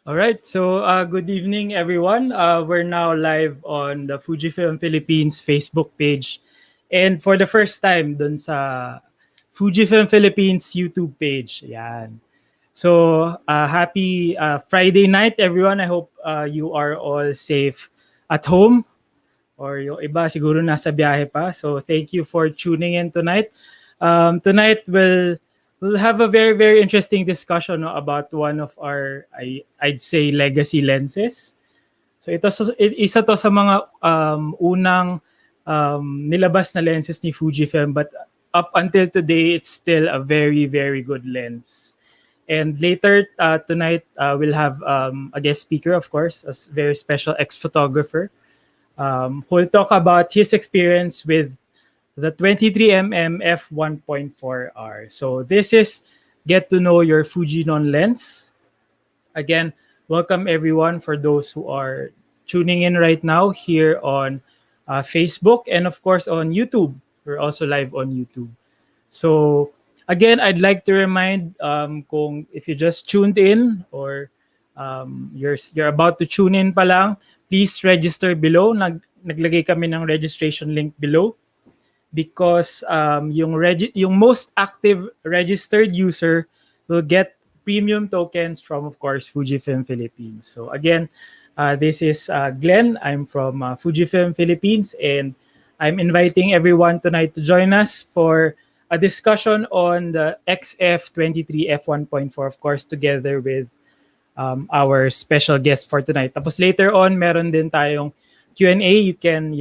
All right. So, good evening, everyone. We're now live on the Fujifilm Philippines Facebook page, and for the first time, dun sa Fujifilm Philippines YouTube page. Yan. So, happy Friday night, everyone. I hope you are all safe at home, or yung iba siguro nasa biyahe pa. So, thank you for tuning in tonight. Tonight, we'll have a very very interesting discussion, no, about one of our I'd say legacy lenses. So isa to sa mga unang nilabas na lenses ni Fujifilm, but up until today it's still a very very good lens. And later tonight we'll have a guest speaker, of course, a very special ex-photographer who will talk about his experience with the 23mm F1.4 R. So this is Get to Know Your Fujinon Lens. Again, welcome everyone for those who are tuning in right now here on Facebook and of course on YouTube. We're also live on YouTube. So again, I'd like to remind kung if you just tuned in or you're about to tune in pa lang, please register below. Naglagay kami ng registration link below because yung most active registered user will get premium tokens from, of course, Fujifilm Philippines. So again, this is Glenn. I'm from Fujifilm Philippines, and I'm inviting everyone tonight to join us for a discussion on the XF23 F1.4, of course, together with our special guest for tonight. Tapos later on, meron din tayong Q&A. You can,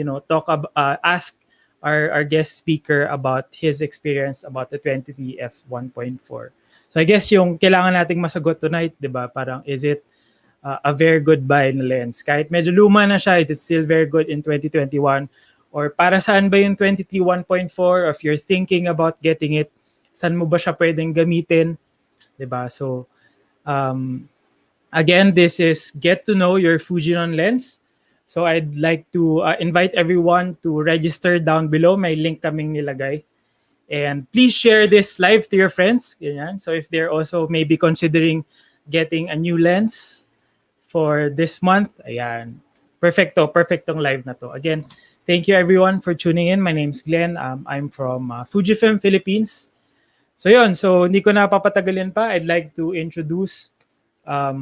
ask our guest speaker about his experience about the 23 F1.4. So I guess yung kailangan nating masagot tonight, di ba? Parang, is it a very good buy na lens? Kahit medyo luma na siya, is it still very good in 2021? Or para saan ba yung 23 1.4? Or if you're thinking about getting it, saan mo ba siya pwedeng gamitin? Di ba? So, again, this is Get to Know Your Fujinon Lens. So I'd like to invite everyone to register down below. May link kaming nilagay. And please share this live to your friends. Ganyan. So if they're also maybe considering getting a new lens for this month, ayan. Perfectong live na to. Again, thank you everyone for tuning in. My name's Glenn. I'm from Fujifilm Philippines. So yun, so hindi ko na papatagalin pa. I'd like to introduce our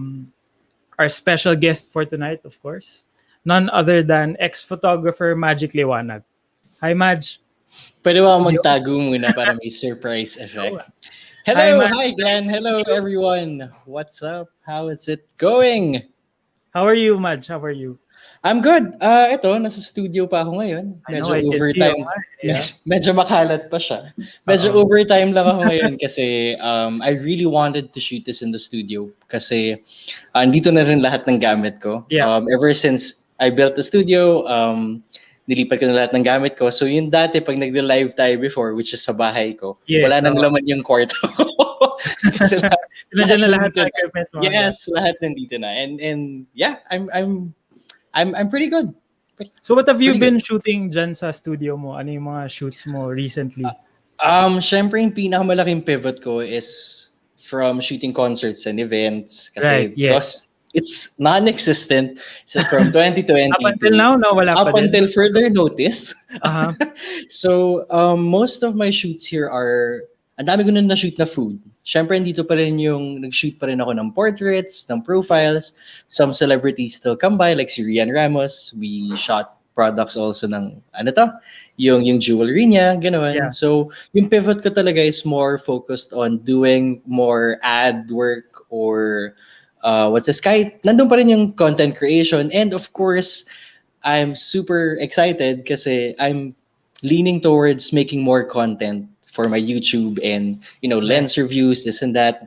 special guest for tonight, of course. None other than X-Photographer Magic Liwanag. Hi, Maj. Pwede ba magtago muna para may surprise effect? Hello, hi Glenn. Hello everyone. What's up? How is it going? How are you, Maj? How are you? I'm good. Ito, nasa studio pa ako ngayon. Medyo overtime. Medyo makalat pa siya. Medyo overtime lang ako ngayon kasi I really wanted to shoot this in the studio kasi andito na rin lahat ng gamit ko. Ever since I built the studio, nilipat ko na lahat ng gamit ko. So yun dati, pag nag-live tayo before, which is sa bahay ko, wala nang laman yung kwarto. Kasi lahat ng equipment mo. Yes, lahat nandito na. And yeah, I'm pretty good. So what have you been shooting dyan sa studio mo? Ano yung mga shoots mo recently? Syempre yung pinakamalaking pivot ko is from shooting concerts and events. Kasi it's non-existent. So from 2020 up until now, no, wala pa up until further notice. So most of my shoots here are, ang dami ko na shoot na food. Syempre dito pa rin yung nag-shoot pa rin ako ng portraits, ng profiles. Some celebrities still come by like si Rian Ramos. We shot products also ng yung jewelry niya, gano'n. So yung pivot ko talaga is more focused on doing more ad work or kahit nandun pa rin yung content creation. And of course, I'm super excited kasi I'm leaning towards making more content for my YouTube and, lens reviews, this and that.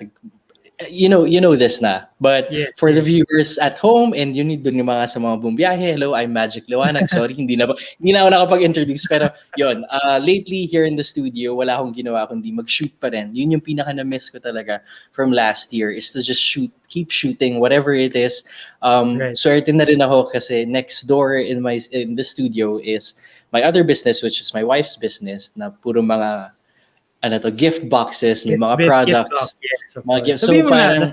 You know this na. But for the viewers at home and yun dun yung mga sa mga bumbiyahe, hello, I'm Magic Liwanag. Sorry, hindi na ako nakapag-introduce. Pero yun, lately here in the studio, wala akong ginawa kundi mag-shoot pa rin. Yun yung pinaka na-miss ko talaga from last year is to just keep shooting whatever it is. Swerte na rin ako kasi next door in the studio is my other business, which is my wife's business na puro mga gift boxes, may mga products. Mga gifts. So parang,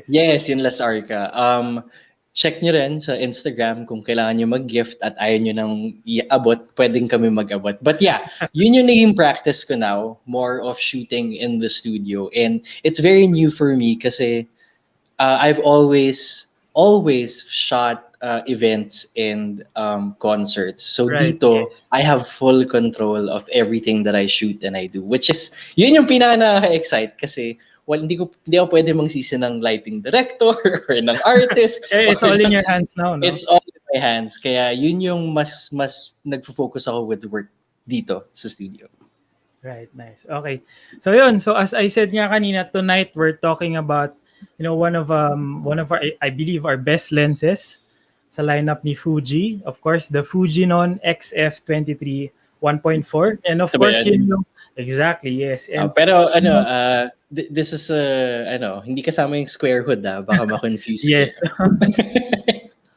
Yes, yung Las Arca. Check nyo rin sa Instagram kung kailangan nyo mag-gift at ayaw nyo nang iabot, pwedeng kami mag-abot. But yeah, yun yung naging practice ko now, more of shooting in the studio. And it's very new for me kasi I've always shot events and concerts. So Right. dito, Yes. I have full control of everything that I shoot and I do, which is yun yung pinaka nakaka-excite kasi hindi ako pwede mangsisi ng lighting director or ng artist or It's all in your hands now, no? it's all in my hands. Kaya yun yung mas nagfo-focus ako with the work dito sa studio. Right, nice. Okay. So yun, so as I said nga kanina, tonight we're talking about one of our, I believe, our best lenses sa lineup ni Fuji. Of course, the Fujinon XF23 1.4, and of Sabay course yan. yun yung exactly, yes. And Pero this is hindi kasama yung square hood baka ma-confuse yes. kayo.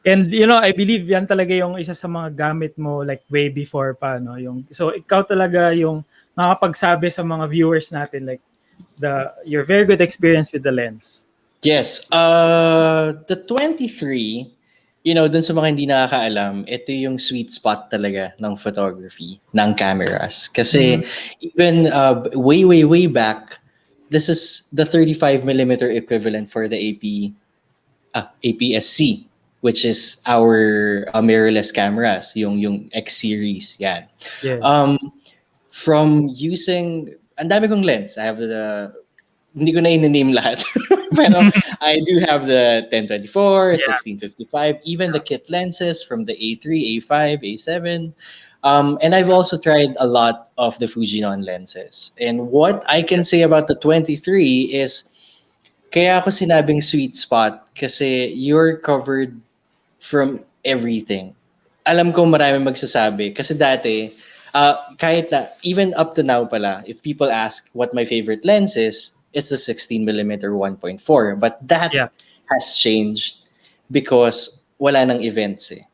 And I believe yan talaga yung isa sa mga gamit mo like way before pa, no? So ikaw talaga yung makakapagsabi sa mga viewers natin like your very good experience with the lens. Yes, the 23, dun sa mga hindi nakakaalam, ito yung sweet spot talaga ng photography, ng cameras. Kasi even way back, this is the 35mm equivalent for the APS-C, which is our mirrorless cameras, yung X series, yan. Yeah. From using, ang dami kong lens. I have hindi ko na i-name lahat. Pero I do have the 1024, 1655, even the kit lenses from the A3, A5, A7. And I've also tried a lot of the Fujinon lenses. And what I can say about the 23 is, kaya ako sinabing sweet spot kasi you're covered from everything. Alam ko marami magsasabi kasi dati, kahit na, even up to now pala, if people ask what my favorite lens is, it's the 16mm 1.4. But that has changed because wala nang events eh.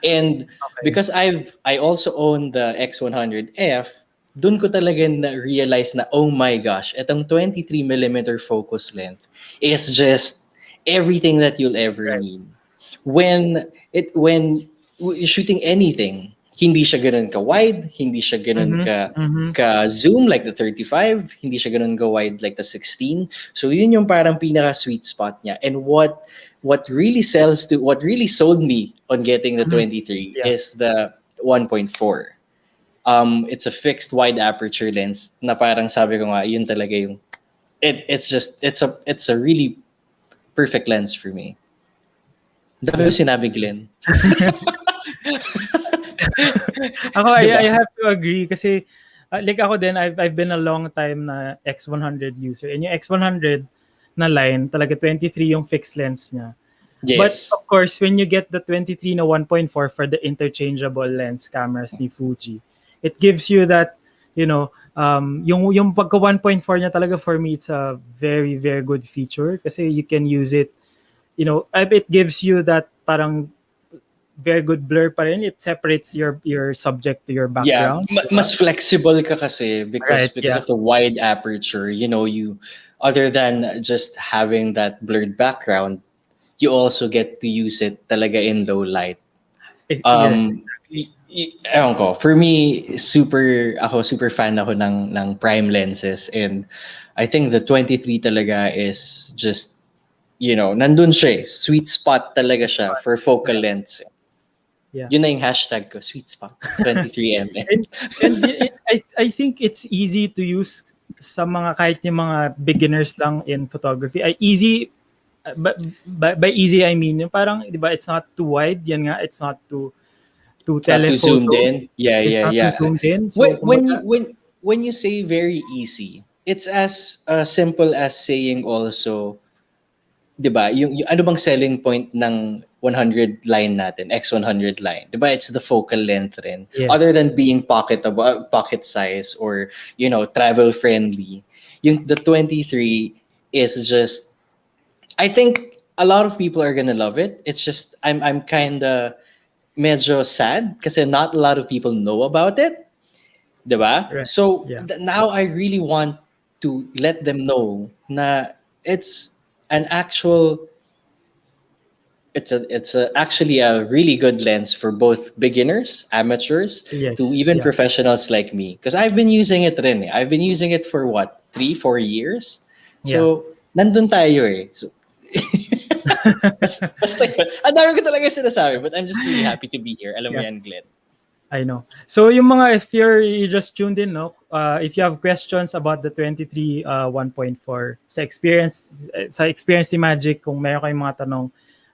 And because I also own the X100F, dun ko talaga na-realize na, oh my gosh, itong 23mm focus length is just everything that you'll ever need. When shooting anything, hindi siya ganun ka-wide, hindi siya ganun ka-zoom like the 35, hindi siya ganun ka-wide like the 16. So yun yung parang pinaka-sweet spot niya. And what really sold me on getting the 23 is the 1.4. It's a fixed wide aperture lens na parang sabi ko nga, yun talaga yung it's a really perfect lens for me. Dami ko sinabi, Glenn. Ako, I have to agree kasi like ako din, I've been a long time na X100 user. And yung X100 na line, talaga 23 yung fixed lens niya. Yes. But of course, when you get the 23 na 1.4 for the interchangeable lens cameras ni Fuji, it gives you that, yung pagka 1.4 niya talaga, for me, it's a very, very good feature kasi you can use it, it gives you that parang very good blur pa rin. It separates your subject to your background. Yeah, mas flexible ka kasi because of the wide aperture, you other than just having that blurred background, you also get to use it talaga in low light. Yes, Ewan ko, for me, super fan ako ng prime lenses, and I think the 23 talaga is just, nandun siya, sweet spot talaga siya for focal lens. Yeah. Yun na yung hashtag ko, sweet spot, 23mm. and I think it's easy to use sa mga kahit yung mga beginners lang in photography. Easy, by easy I mean yung parang, di ba, it's not too wide, yan nga, it's not too telephoto. Not too zoomed in. Yeah. Too zoomed in. So when you say very easy, it's as simple as saying also, diba, yung ano bang selling point ng 100 line natin, X100 line, diba, it's the focal length rin. Yes. Other than being pocket size or, travel friendly, the 23 is just, I think a lot of people are gonna love it. It's just, I'm kinda medyo sad kasi not a lot of people know about it. Diba? Right. So now I really want to let them know na it's an actual actually a really good lens for both beginners, amateurs, to Yes. even Yeah. professionals like me. Because I've been using it rin. I've been using it for what, 3, 4 years. Yeah. So nandun tayo eh. So basta yun. Ang dami ko talaga sinasabi, but I'm just really happy to be here. Alam mo Yeah. yan, Glenn. I know. So yung mga, if you just tuned in, no, if you have questions about the 23 1.4 sa experience ni Magic, kung meron kayong mga tanong,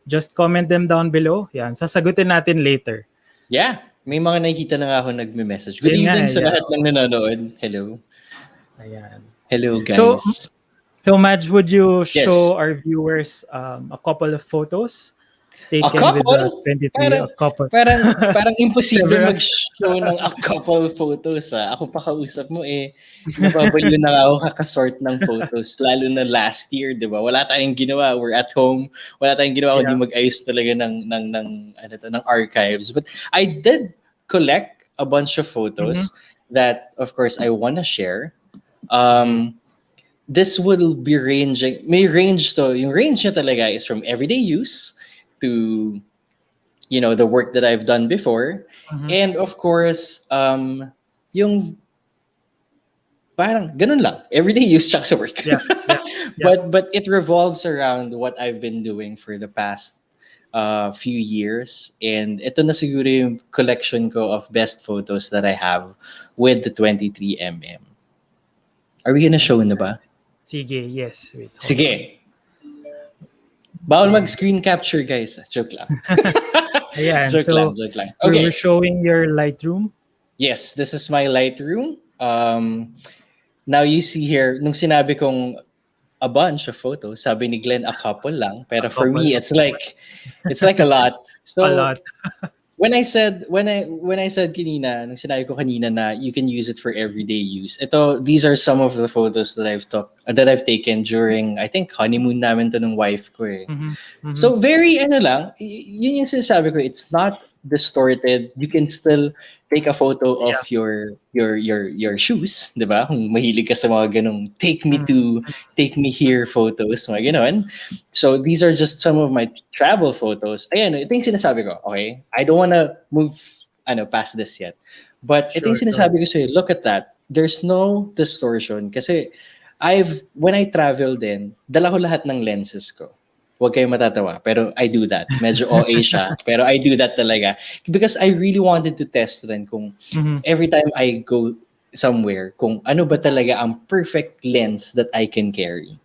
just comment them down below. Yan, sasagutin natin later. Yeah, may mga nakikita na nga ako nagme-message. Good Yun nga evening eh, sa yeah. lahat ng nanonood. Hello. Ayan. Hello, So, guys. Madge, would you Yes. show our viewers a couple of photos A taken with the couple? 23? A couple. Parang imposible Several. mag-show ng a couple photos. Ako pa kausap mo eh. Nababaliw na nga ako kakasort ng photos. Lalo na last year, di ba? Wala tayong ginawa. We're at home. Wala tayong ginawa kundi Yeah. mag-ayos talaga ng archives. But I did collect a bunch of photos that, of course, I want to share. This will be ranging. May range to. Yung range niya talaga is from everyday use to the work that I've done before, and of course yung parang ganun lang, everyday use tsaka sa work. Yeah. But it revolves around what I've been doing for the past few years, and ito na siguro yung collection ko of best photos that I have with the 23mm. Are we gonna show na ba? Sige, yes. Wait, hold on. Sige. Bawal mag-screen capture, guys. Joke lang. Ayan, Joke so lang. we're Okay. showing your Lightroom. Yes, this is my Lightroom. Now you see here, nung sinabi kong a bunch of photos, sabi ni Glenn a couple lang, pero for me it's like a lot. So A lot. when I said kanina, nung sinabi ko kanina na you can use it for everyday use. These are some of the photos that I've taken during, I think, honeymoon namin to ng wife ko eh. So very lang, yun yung sinasabi ko, it's not distorted. You can still take a photo of your shoes, 'di ba? Kung mahilig ka sa mga ganung take me here photos, mga ganon. So these are just some of my travel photos. Ayan, ito yung sinasabi ko, okay? I don't wanna move past this yet. But ito yung sinasabi ko sa'yo, look at that. There's no distortion kasi when I travel din, dala ko lahat ng lenses ko. Huwag kayong matatawa, pero I do that. Medyo OA siya, pero I do that talaga. Because I really wanted to test rin kung every time I go somewhere, kung ano ba talaga ang perfect lens that I can carry.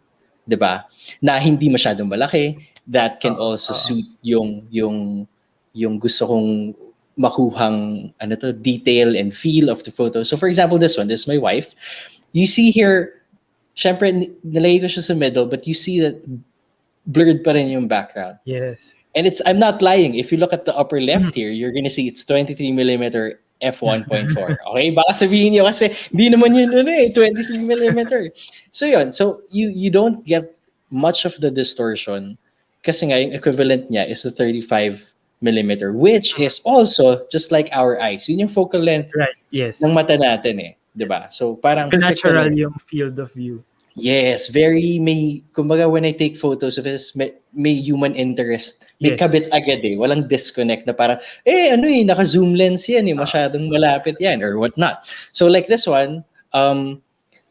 'Di ba? Na hindi masyadong malaki, that can also suit yung gusto kong makuhang detail and feel of the photo. So for example, this is my wife. You see here, syempre nilagay ko siya sa middle, but you see that blurred pa rin yung background. Yes. And I'm not lying. If you look at the upper left here, you're gonna see it's 23mm F1.4. Okay? Baka sabihin niyo kasi di naman yun 23mm. So yun. So you don't get much of the distortion kasi nga yung equivalent niya is the 35mm, which is also just like our eyes. Yun yung focal length ng mata natin eh. 'Di ba? So parang natural yung field of view. Yes, kumbaga when I take photos of this, may human interest. May kabit agad eh. Walang disconnect na parang, naka-zoom lens yan eh. Masyadong malapit yan or whatnot. So like this one,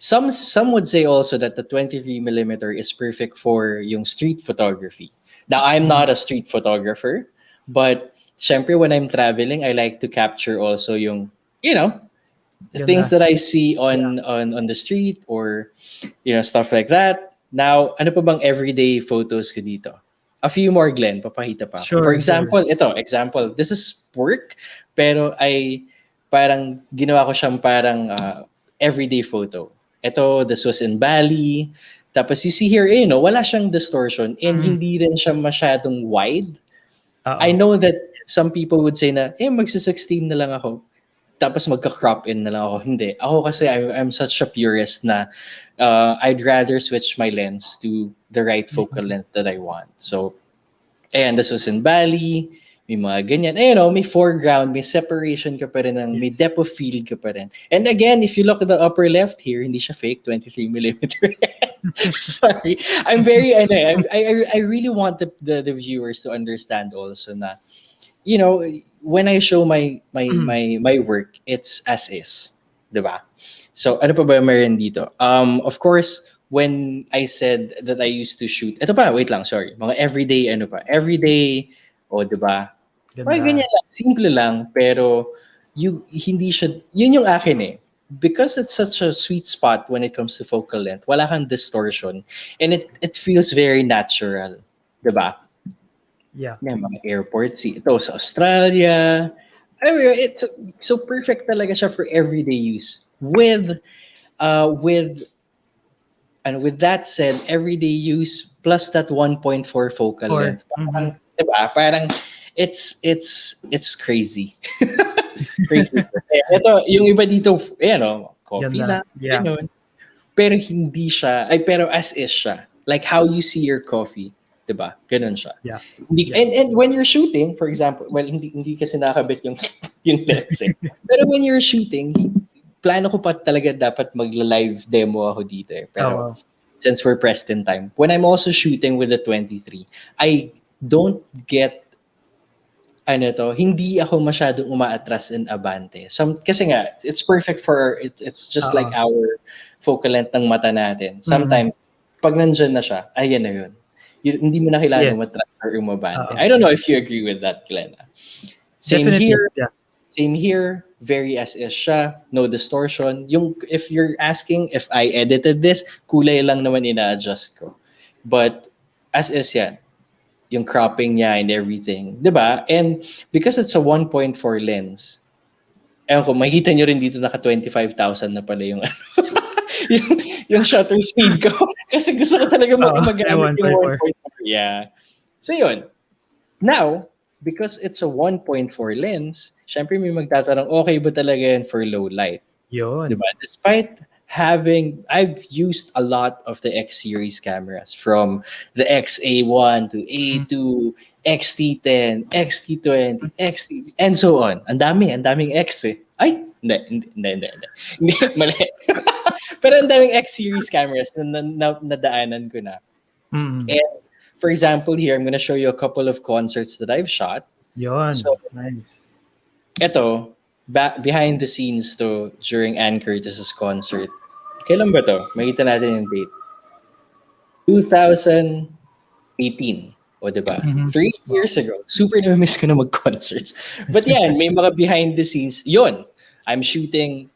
some would say also that the 23mm is perfect for yung street photography. Now, I'm not a street photographer, but syempre when I'm traveling, I like to capture also yung, the things that I see on the street or stuff like that. Now, ano pa bang everyday photos ko dito? A few more, Glenn, papakita pa. Sure, For example, this is work, pero parang ginawa ko siyang parang everyday photo. This was in Bali. Tapos you see here, wala siyang distortion and hindi rin siya masyadong wide. I know that some people would say na, magsi-16 na lang ako. Tapos magka-crop in na lang ako. Hindi. Ako kasi I'm such a purist na I'd rather switch my lens to the right focal length that I want. So, this was in Bali. may mga ganyan. May foreground, may separation ka pa rin, may depth of field ka pa rin. And again, if you look at the upper left here, hindi siya fake, 23mm. Sorry. I'm very, I really want the viewers to understand also na, when I show my work, it's as is. Diba? So, ano pa ba meron dito? Of course, when I said that I used to shoot, ito pa, wait lang, sorry. Mga everyday, diba? Mga ganyan lang, simple lang, pero hindi siya, yun yung akin eh. Because it's such a sweet spot when it comes to focal length, wala kang distortion, and it feels very natural. Diba? Yeah. Mga airport ito sa Australia. It's so perfect talaga siya for everyday use. With that said, everyday use plus that 1.4 focal length. Parang it's crazy. Crazy. Ito, yung iba dito, coffee lang, ganun. Pero hindi siya, pero as is siya. Like how you see your coffee. Diba? Ganun siya. Yeah. And when you're shooting, for example, well, hindi kasi nakakabit yung lens eh. Pero when you're shooting, plano ko pa talaga dapat magla-live demo ako dito eh. Pero since we're pressed in time, when I'm also shooting with the 23, I don't get hindi ako masyadong umaatras in abante. Kasi nga, it's perfect for, it's just like our focal length ng mata natin. Sometimes, pag nandyan na siya, ayan na yun. Hindi mo na kailangan matras or umabante. I don't know if you agree with that, Glenn. Same here, very as is siya, no distortion. If you're asking if I edited this, kulay lang naman ina-adjust ko. But as is yan. Yung cropping niya and everything. Diba? And because it's a 1.4 lens, ewan ko, makikita nyo rin dito naka 25,000 na pala yung yung shutter speed ko. Kasi gusto ko talaga magamit yung 1.4. Yeah. So yun. Now, because it's a 1.4 lens, syempre may magtatanong, okay ba talaga yan for low light? Yun. Diba? Despite I've used a lot of the X series cameras, from the XA1 to A2, XT10, XT20, XT, and so on. Ang daming X eh. Ay, hindi. Mali. Pero ang daming X series cameras na nadaanan ko na. And for example, here, I'm gonna show you a couple of concerts that I've shot. Yun. So, nice. Ito, behind the scenes to during Ann Curtis's concert. Kailan ba to? Makita natin yung date. 2018. O diba? 3 years ago. Super na-miss ko na mag-concerts. But yan, may mga behind the scenes. Yun, I'm shooting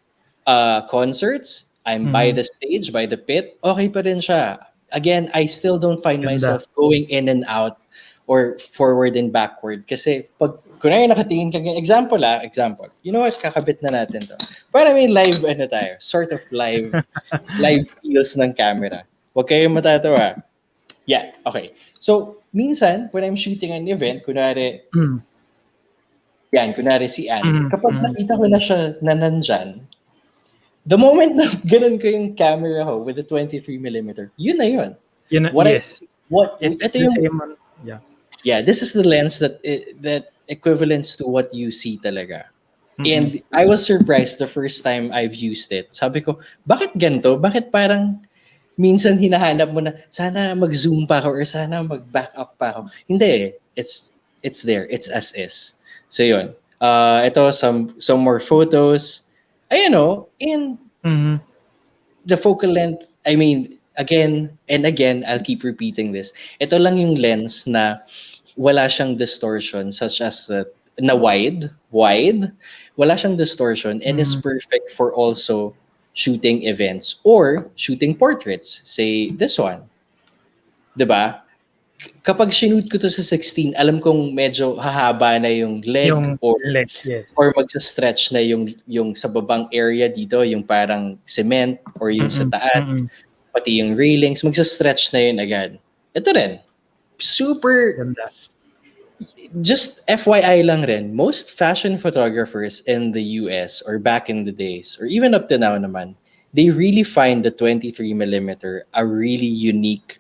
concerts. I'm by the stage, by the pit. Okay pa rin siya. Again, I still don't find myself going in and out or forward and backward. Kasi pag kunwari nakatingin ka, example. You know what? Kakabit na natin to. Para may live, tayo, sort of live feels ng camera. Huwag kayong matatawa. Yeah, okay. So, minsan, when I'm shooting an event, kunwari si Anne, kapag nakita ko na siya na nandyan, the moment na ganun ko yung camera ko with the 23mm, yun na yun. Ito yung, yeah, this is the lens that equivalents to what you see talaga. And I was surprised the first time I've used it. Sabi ko, bakit ganito? Bakit parang minsan hinahanap mo na sana mag-zoom pa ako or sana mag-back up pa ako? Hindi, it's there. It's as is. So yun. Ito, some more photos. And the focal length, I mean, again and again, I'll keep repeating this. Ito lang yung lens na wala siyang distortion, such as na wide, wala siyang distortion, and is perfect for also shooting events or shooting portraits. Say this one. Diba? Kapag shinoot ko to sa 16, alam kong medyo hahaba na yung leg, or magsa-stretch na yung sa babang area dito, yung parang cement or yung sa taas, pati yung railings, magsa-stretch na yun agad. Ito rin. Super ganda. Just FYI lang rin, most fashion photographers in the US or back in the days, or even up to now naman, they really find the 23mm a really unique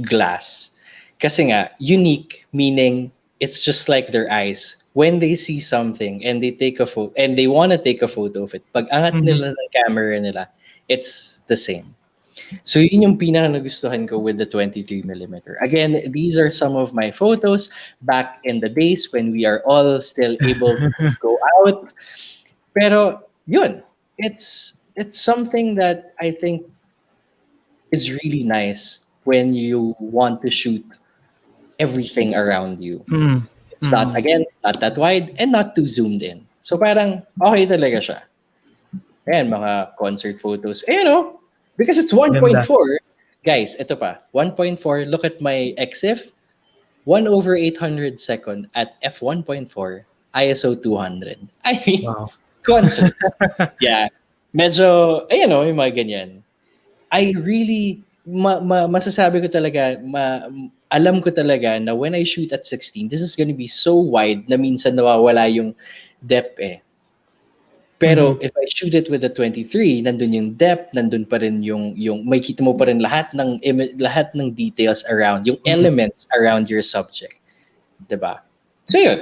glass. Kasi nga, unique meaning it's just like their eyes. When they see something and they take a photo and they want to take a photo of it, pag angat Mhm. nila ng camera nila, it's the same. So yun yung pinaka nagustuhan ko with the 23 millimeter. Again, these are some of my photos back in the days when we are all still able to go out. Pero yun, it's something that I think is really nice when you want to shoot everything around you. Mm. It's not, Mm. again, not that wide and not too zoomed in. So parang okay talaga siya. Ayan, mga concert photos. Eh, because it's Ganda. 1.4. Guys, ito pa. 1.4, look at my XF. 1 over 800 second at f1.4, ISO 200. I mean, Wow. concerts. Yeah. Medyo, yung mga ganyan. I really, masasabi ko talaga, alam ko talaga na when I shoot at 16, this is gonna be so wide na minsan nawawala yung depth eh. Pero Mhm. if I shoot it with a 23, nandun yung depth, nandun pa rin yung makikita mo pa rin lahat ng details around, yung Mhm. elements around your subject. 'Di ba? So yun.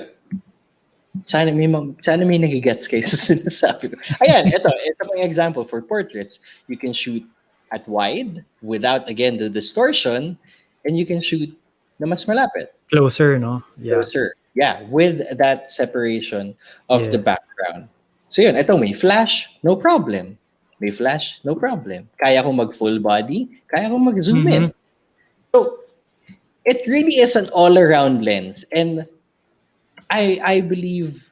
Sana may nagigets kayo sa sinasabi ko. Ayan, ito, isa pang example for portraits. You can shoot at wide without, again, the distortion, and you can shoot na mas malapit, Closer, no? Yeah. closer. Yeah, with that separation of the Yes. background. So yun, ito may flash, no problem. May flash, no problem. Kaya kong mag full body, kaya kong mag zoom Mhm. in. So it really is an all-around lens. And I believe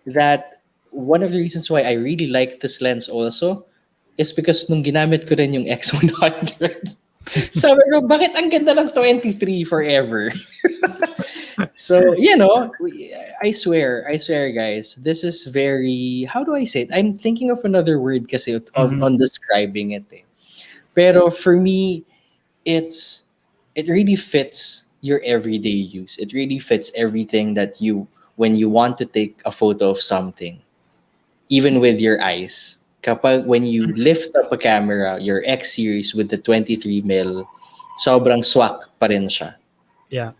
that one of the reasons why I really like this lens also is because nung ginamit ko rin yung X100, sabi ko, bakit ang ganda ng 23 forever? So, I swear, guys, this is very, how do I say it? I'm thinking of another word kasi Mhm. on describing it. Eh. Pero for me, it really fits your everyday use. It really fits everything that when you want to take a photo of something, even with your eyes. When you lift up a camera, your X series with the 23 mil, sobrang swak pa rin siya. Yeah.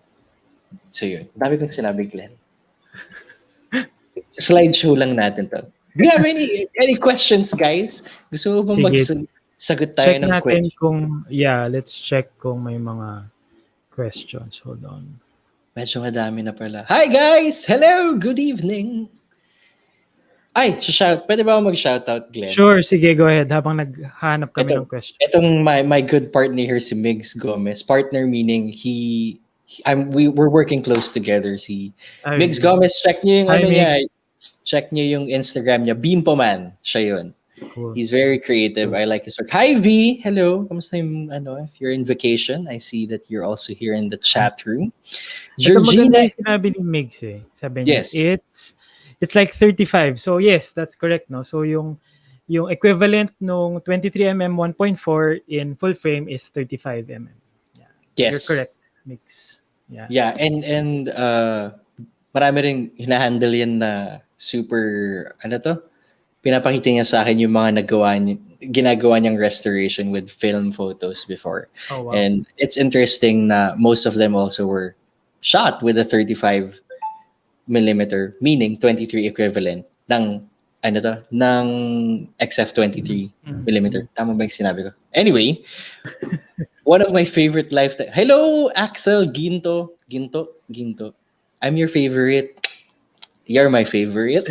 So yun, dami kong sinabi, Glenn. Slideshow lang natin to. Do you have any questions, guys? Gusto mo ba Sige. sagot tayo Check ng natin question? let's check kung may mga questions. Hold on. Medyo madami na pala. Hi guys! Hello! Good evening! Ay, pwede ba ako mag-shoutout, Glenn? Sure, sige, go ahead. Habang naghahanap kami ng question. Itong my good partner here, si Migs Gomez. Partner meaning we're working close together. Si Migs Ayun. Gomez, check niyo yung Hi, niya. Migs. Check niyo yung Instagram niya. Bimpo Man. Siya yun. Cool. He's very creative. I like his work. Hi, V! Hello. Kamusta yung, if you're in vacation, I see that you're also here in the chat room. Ito maganda Georgina. yung sinabi ni Migs eh. Sabi niya, Yes. it's like 35. So yes, that's correct, no? So yung equivalent nung 23mm 1.4 in full frame is 35mm. Yeah. Yes. You're correct, Migs. Yeah. Yeah, and marami ring hinahandle yan na super, pinapakita niya sa akin yung mga ginagawa niyang restoration with film photos before. Oh, wow. And it's interesting na most of them also were shot with a 35 millimeter, meaning 23 equivalent ng ng XF23 millimeter. Tama ba yung sinabi ko? Anyway, one of my favorite lifetime. Hello, Axel Ginto. I'm your favorite. You're my favorite.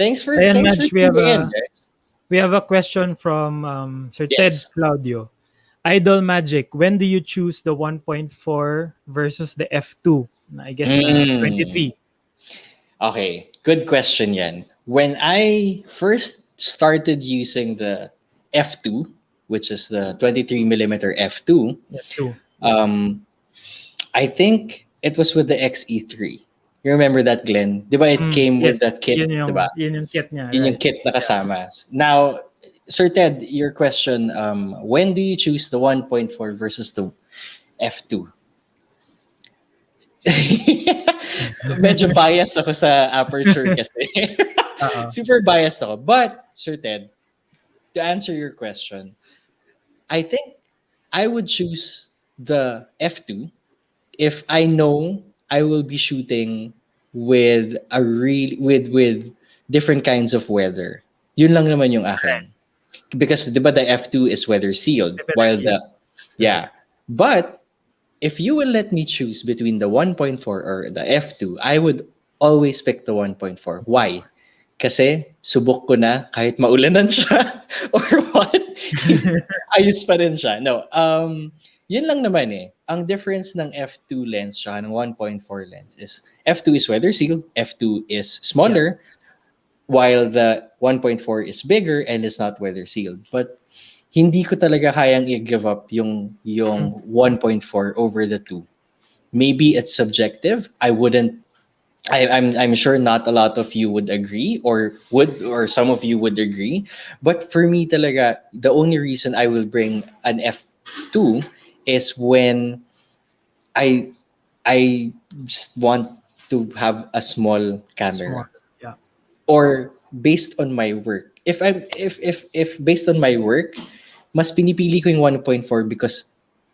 Thanks for Ayan, thanks Madge, for tuning in, guys. we have a question from Sir Ted Yes. Claudio. Idol Magic, when do you choose the 1.4 versus the F2? I guess the 23. Okay, good question yan. When I first started using the F2, which is the 23 millimeter F2, F2. I think it was with the XE3. You remember that, Glenn? Di ba it came with Yes. the kit, Yun di ba? yung kit niya. Yun yung Right. kit na kasama. Now, Sir Ted, your question, when do you choose the 1.4 versus the F2? Medyo biased ako sa aperture kasi. Super biased ako. But, Sir Ted, to answer your question, I think I would choose the F2 if I know I will be shooting with a real with different kinds of weather. Yun lang naman yung akin. Because 'di ba the F2 is weather sealed Better while seal. the That's correct. yeah. But if you will let me choose between the 1.4 or the F2, I would always pick the 1.4. Why? Kasi subok ko na kahit maulanan siya or what, ayos pa rin siya. No, yun lang naman eh. Ang difference ng F2 lens siya ng 1.4 lens is F2 is weather sealed, F2 is Yeah. smaller, while the 1.4 is bigger and is not weather sealed. But hindi ko talaga kayang i-give up yung 1.4 over the 2. Maybe it's subjective. I'm sure not a lot of you would agree or some of you would agree. But for me talaga, the only reason I will bring an F2 is when I I just want to have a small Small. camera Yeah. or based on my work. If based on my work, mas pinipili ko yung 1.4 because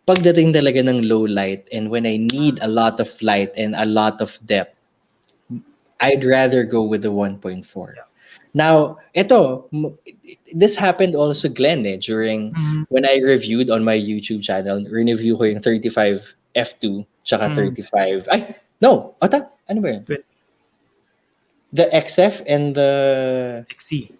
pagdating talaga ng low light and when I need a lot of light and a lot of depth, I'd rather go with the 1.4. Yeah. Now, this happened also Glenn during Mhm. when I reviewed on my YouTube channel, review ko yung 35 F2 tsaka 35. Ay, no, ano ba yun? The XF and the XC.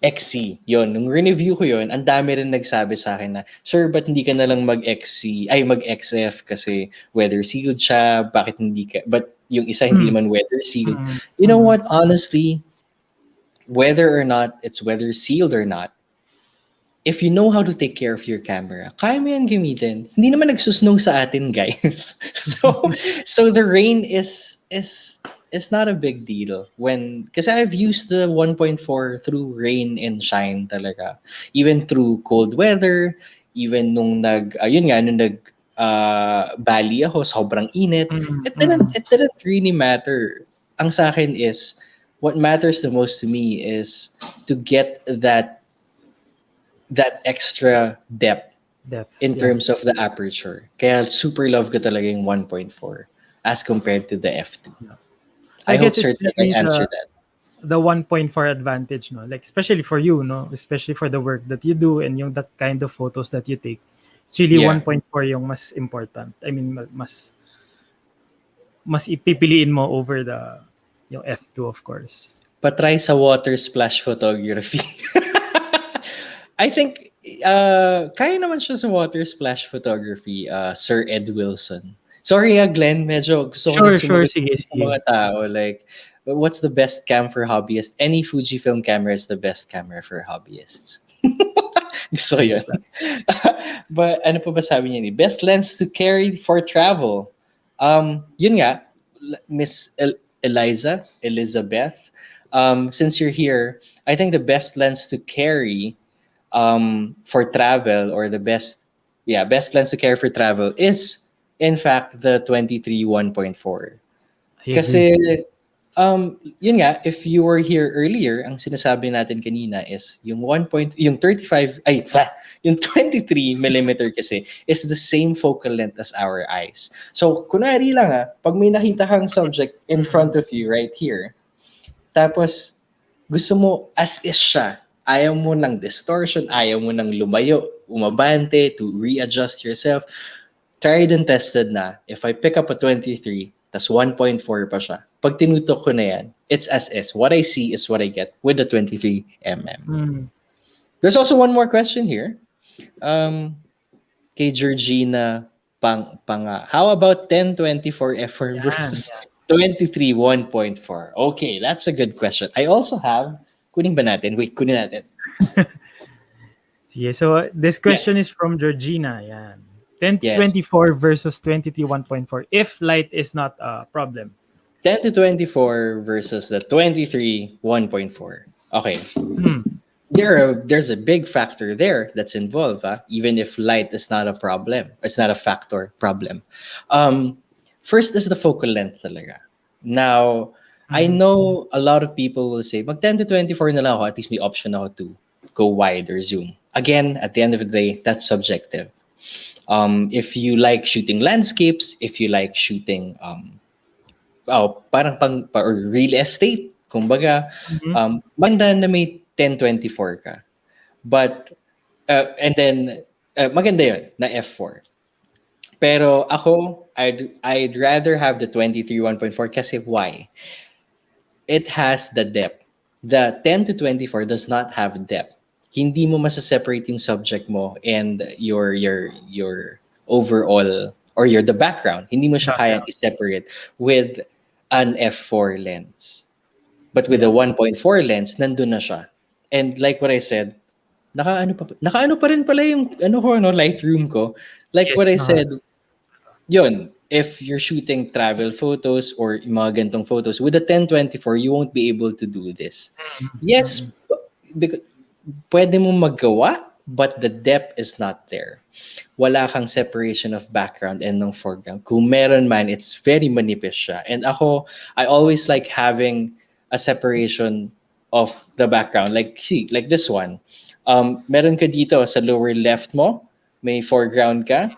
XC. Yun, nung review ko yun, ang dami rin nagsabi sa akin na, Sir, ba't hindi ka na lang mag-XF kasi weather sealed siya, bakit hindi ka, but yung isa hindi naman weather sealed. You know what, honestly, whether or not it's weather sealed or not, if you know how to take care of your camera, kaya mo yan gamitin. Hindi naman nagsusnow sa atin, guys. So the rain is not a big deal when kasi I've used the 1.4 through rain and shine talaga. Even through cold weather, even nung Bali ako, sobrang init. It didn't really matter. Ang sa akin is what matters the most to me is to get that extra depth Depth. in Yeah. terms of the aperture. Kaya super love ko talaga yung 1.4 as compared to the F2. I hope, guess sir, it's that I really answered that. the 1.4 advantage, no? Like especially for you, no? Especially for the work that you do and yung that kind of photos that you take. It's really Yeah. 1.4 yung mas important. I mean, mas ipipiliin mo over yung F2, of course. Patry sa water splash photography. I think kaya naman siya sa water splash photography, Sir Ed Wilson. Sorry Glenn, medyo gusto ko rin Sure, sumagot sige, sa mga tao. Like, what's the best cam for hobbyists? Any Fujifilm camera is the best camera for hobbyists. Gusto ko yun. But ano pa ba sabi niya ni? Best lens to carry for travel. Yun nga, Miss Elizabeth, since you're here, I think the best lens to carry for travel or best lens to carry for travel is in fact the 23 1.4. Kasi yun nga, if you were here earlier, ang sinasabi natin kanina is yung yung 23 millimeter kasi is the same focal length as our eyes. So kunwari lang pag may nakita kang subject in front of you right here, tapos gusto mo as is siya, ayaw mo ng distortion, ayaw mo ng lumayo, umabante to readjust yourself, tried and tested na. If I pick up a 23, tas 1.4 pa siya, pag tinutok ko na yan, it's as is. What I see is what I get with the 23mm. There's also one more question here. Kay Georgina Panga. How about 1024 F4 versus 23 1.4? Okay, that's a good question. I also have, kunin natin. Sige, so this question is from Georgina. Yan. 10-24 versus 23 1.4 if light is not a problem. 10-24 versus the 23 1.4. Okay. There's a big factor there that's involved, even if light is not a problem. It's not a problem. First is the focal length talaga. Now, I know a lot of people will say, mag 10-24 na lang ako, at least may option ako to go wide or zoom. Again, at the end of the day, that's subjective. If you like shooting landscapes, if you like shooting parang or real estate, kumbaga, maganda na may 1024 ka. But, and then, maganda yun, na F4. Pero ako, I'd rather have the 23 1.4 kasi why? It has the depth. The 10 to 24 does not have depth. Hindi mo masa-separate yung subject mo and your overall or the background. Hindi mo siya kayang i-separate with an F4 lens. But with the 1.4 lens, nandun na siya. And like what I said, nakaano pa rin pala yung Lightroom ko. Like what I said, yun, if you're shooting travel photos or mga gantong photos, with the 1024, you won't be able to do this. Yes, because pwede mo magawa, but the depth is not there. Wala kang separation of background and ng foreground. Kung meron man, it's very manipis siya. And ako, I always like having a separation of the background. Like, see, like this one. Meron ka dito sa lower left mo, may foreground ka.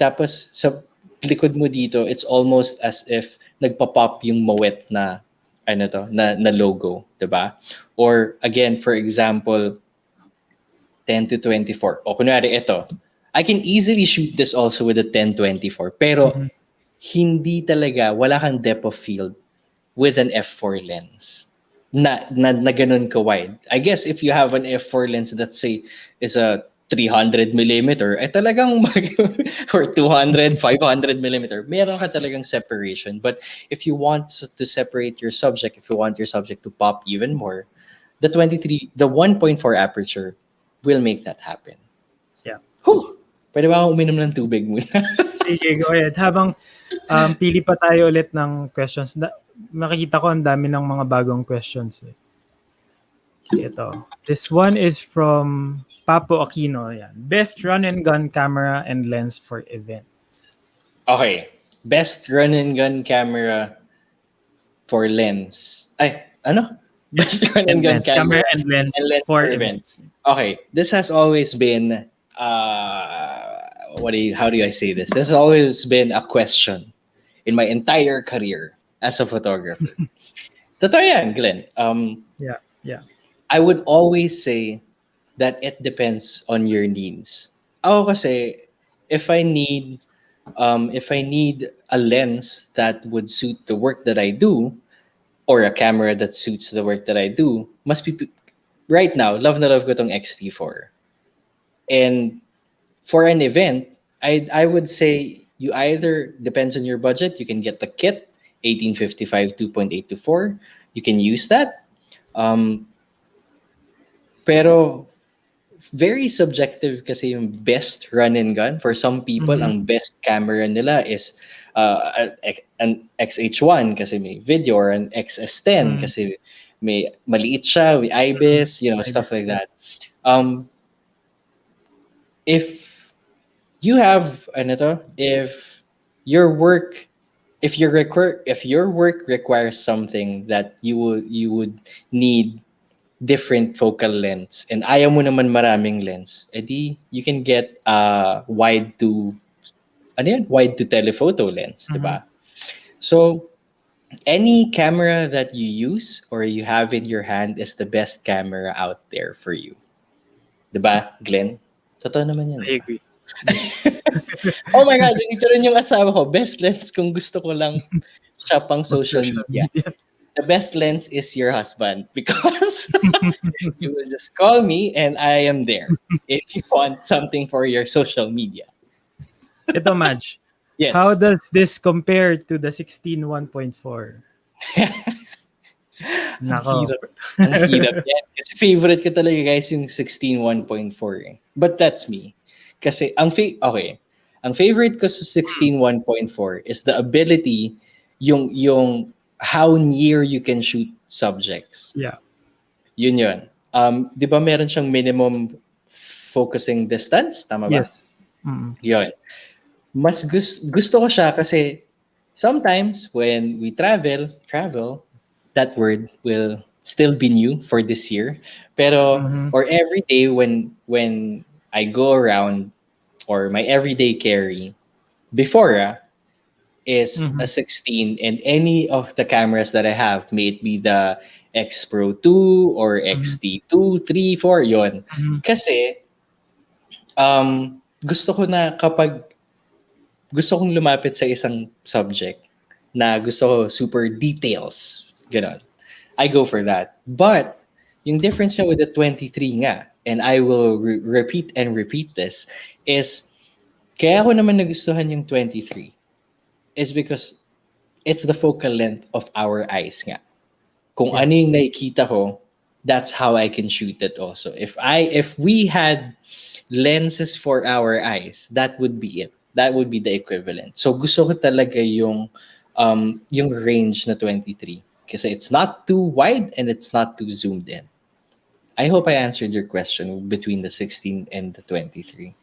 Tapos sa likod mo dito, it's almost as if nagpa-pop yung mawet na na logo, 'di ba? Or again, for example, 10 to 24. O kunwari ito, I can easily shoot this also with a 1024, pero hindi talaga, wala kang depth of field with an f4 lens na ganun ka wide. I guess if you have an f4 lens that say is a 300 millimeter, talagang or 200, 500 millimeter, meron ka talagang separation. But if you want to separate your subject, if you want your subject to pop even more, the 1.4 aperture will make that happen. Yeah. Whew! Pwede ba akong uminom ng tubig muna? Sige, go ahead. Habang pili pa tayo ulit ng questions, makikita ko ang dami ng mga bagong questions. Ito. This one is from Papo Aquino. Yan. Best run and gun camera and lens for event. Okay. Best run and gun camera for lens. Best run and gun camera and lens for events. Okay. This has always been how do I say this? This has always been a question in my entire career as a photographer. Totoo yan, Glenn. Yeah. I would always say that it depends on your needs. Ako kasi, if I need a lens that would suit the work that I do, or a camera that suits the work that I do, right now, love na love ko tong X-T4. And for an event, I would say you either, depends on your budget, you can get the kit, 1855 2.8 to 4. You can use that. Pero very subjective kasi yung best run and gun. For some people, ang best camera nila is an XH1 kasi may video, or an XS10 kasi may maliit siya, may IBIS, stuff like that. If you have if your work requires something that you would need different focal lengths and ayaw mo naman maraming lens, edi you can get wide to telephoto lens, diba? So any camera that you use or you have in your hand is the best camera out there for you, diba, Glenn? Totoo naman yan. I agree. Oh my God, dito rin yung asawa ko. Best lens kung gusto ko lang siya pang social media. The best lens is your husband because you will just call me and I am there if you want something for your social media. Ito, Madge. Yes. How does this compare to the 16 1.4? Nako. Ang hirap yan. Kasi favorite ko talaga, guys, yung 16 1.4 eh. But that's me. Kasi ang favorite ko sa 16 1.4 is the ability, yung how near you can shoot subjects. Yeah. Yun. Di ba meron siyang minimum focusing distance? Tama ba? Yes. Mm-hmm. Yun. Mas gusto ko siya kasi sometimes when we travel, that word will still be new for this year. Pero, or every day when I go around, or my everyday carry, before, is a 16, and any of the cameras that I have, may it be the X Pro 2 or XT2, 3, 4, yon. Kasi, gusto ko na kapag gusto kong lumapit sa isang subject na gusto ko super details, ganon, I go for that. But, yung difference niya with the 23 nga, and I will repeat and repeat this, is kaya ako naman nagustuhan yung 23 is because it's the focal length of our eyes nga. Kung ano yung nakikita ko, that's how I can shoot it also. If we had lenses for our eyes, that would be it. That would be the equivalent. So gusto ko talaga yung range na 23 kasi it's not too wide and it's not too zoomed in. I hope I answered your question between the 16 and the 23.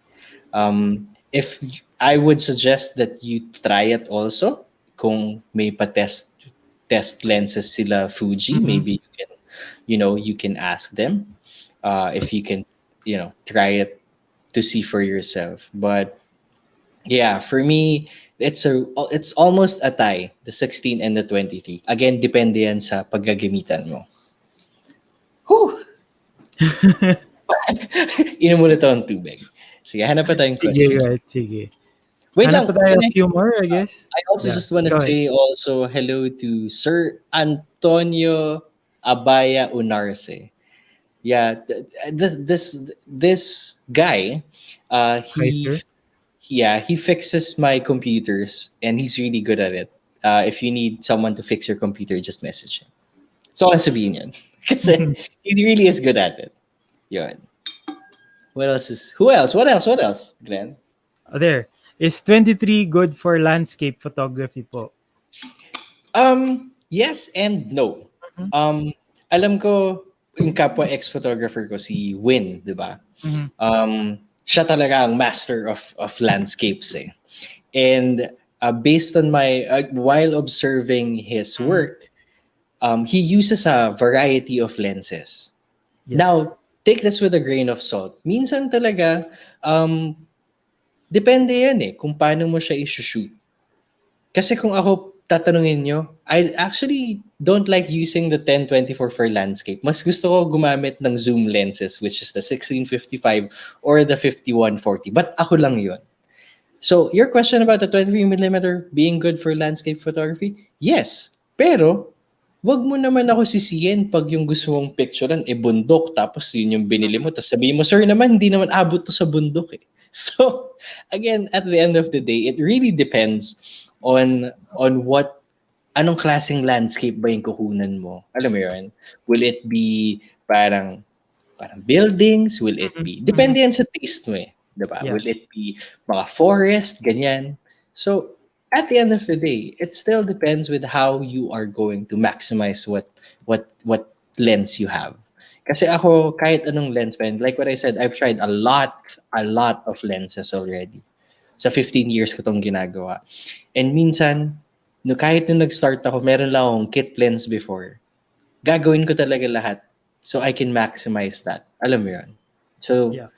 If I would suggest that you try it also, kung may test lenses sila Fuji, maybe you can ask them if you can, try it to see for yourself. But yeah, for me, it's almost a tie, the 16 and the 23. Again, depende yan sa paggagamitan mo. Whew! Inom muna ito ng tubig. Sige, hanap pa tayong questions. Sige. Wait hanap lang. Pa tayo a few more, I guess. I also just want to say also hello to Sir Antonio Abaya Unarse. Yeah, this guy, he fixes my computers and he's really good at it. If you need someone to fix your computer, just message him. So ang sabihin yan. Kasi he really is good at it. Yun. What else, Glenn? There. Is 23 good for landscape photography po? Yes and no. Alam ko, yung kapwa X-Photographer ko, si Win, di ba? Siya talaga ang master of landscapes eh. And based on my, while observing his work, he uses a variety of lenses. Yes. Now, take this with a grain of salt. Minsan talaga, depende yan eh, kung paano mo siya i-shoot. Kasi kung ako tatanungin nyo, I actually don't like using the 10-24 for landscape. Mas gusto ko gumamit ng zoom lenses, which is the 16-55 or the 51-40. But ako lang yun. So, your question about the 23mm being good for landscape photography? Yes. Pero, wag mo naman ako sisihin pag yung gusto mong picturean bundok tapos yun yung binili mo tapos sabihin mo, sir naman, hindi naman abot to sa bundok eh. So, again, at the end of the day, it really depends on anong klaseng landscape ba yung kukunan mo. Alam mo yun? Will it be parang buildings? Will it be? Depende yan sa taste mo eh. Diba? Yeah. Will it be mga forest? Ganyan. So, at the end of the day, it still depends with how you are going to maximize what lens you have. Kasi ako, kahit anong lens, like what I said, I've tried a lot of lenses already. Sa 15 years ko itong ginagawa. And minsan, kahit nung nag-start ako, meron lang akong kit lens before. Gagawin ko talaga lahat so I can maximize that. Alam mo yun? So, yeah.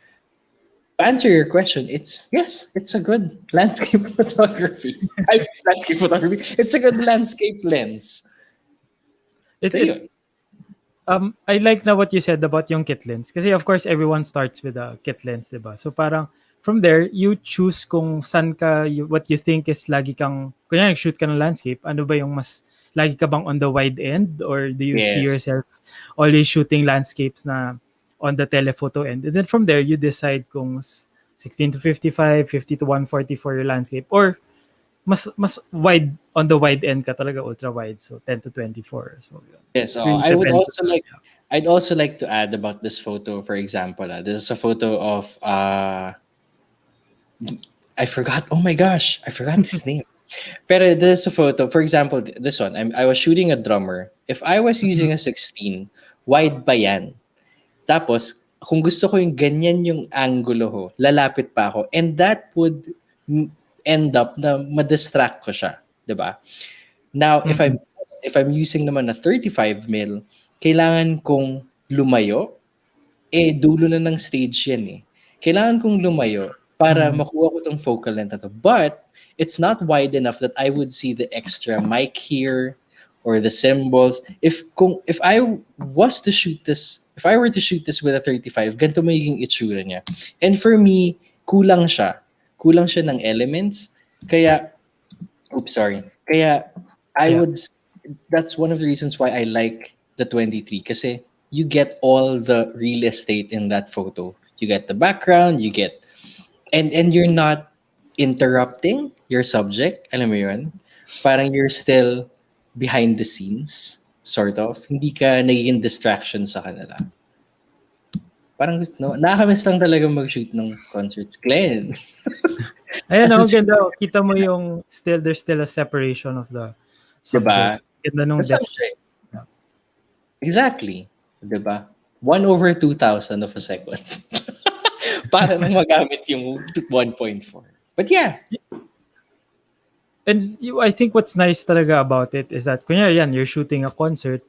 To answer your question, it's a good landscape photography. Landscape photography. It's a good landscape lens. I like na what you said about yung kit lens. Kasi of course, everyone starts with a kit lens, diba? So parang from there, you choose kung saan ka, what you think is lagi kang, kunya nag-shoot ka ng landscape, ano ba yung mas, lagi ka bang on the wide end? Or do you see yourself always shooting landscapes na on the telephoto end? And then from there, you decide kung 16-55, 50-140 for your landscape, or mas wide, on the wide end ka talaga, ultra wide, so 10-24. So yes, I'd also like to add about this photo. For example, this is a photo of I forgot his name. Pero this is a photo. For example, this one, I was shooting a drummer. If I was using a 16, wide pa yan. Tapos, kung gusto ko yung ganyan yung angulo ko, lalapit pa ako. And that would end up na ma-distract ko siya. Diba? Now, if I'm using naman na 35 mil, kailangan kong lumayo. Dulo na ng stage yan eh. Kailangan kong lumayo para makuha ko tong focal length na to. But, it's not wide enough that I would see the extra mic here or the symbols. If I was to shoot this, if I were to shoot this with a 35, ganito magiging itsura niya. And for me, kulang siya. Kulang siya ng elements. Kaya, oops, sorry. Kaya I Yeah. would that's one of the reasons why I like the 23 kasi you get all the real estate in that photo. You get the background, you get and you're not interrupting your subject. Alam mo yun? Parang you're still behind the scenes, sort of. Hindi ka nagiging distraction sa kanila. Parang no, nakakamiss lang talaga mag-shoot ng concerts. Glenn. Ayan, As oh, in, ganda. Kita mo yung there's still a separation of the subject. diba? Ganda nung The depth. subject. Exactly. Diba? 1/2000 of a second. Para nang magamit yung 1.4. But yeah. And I think what's nice talaga about it is that kunyari yan, you're shooting a concert.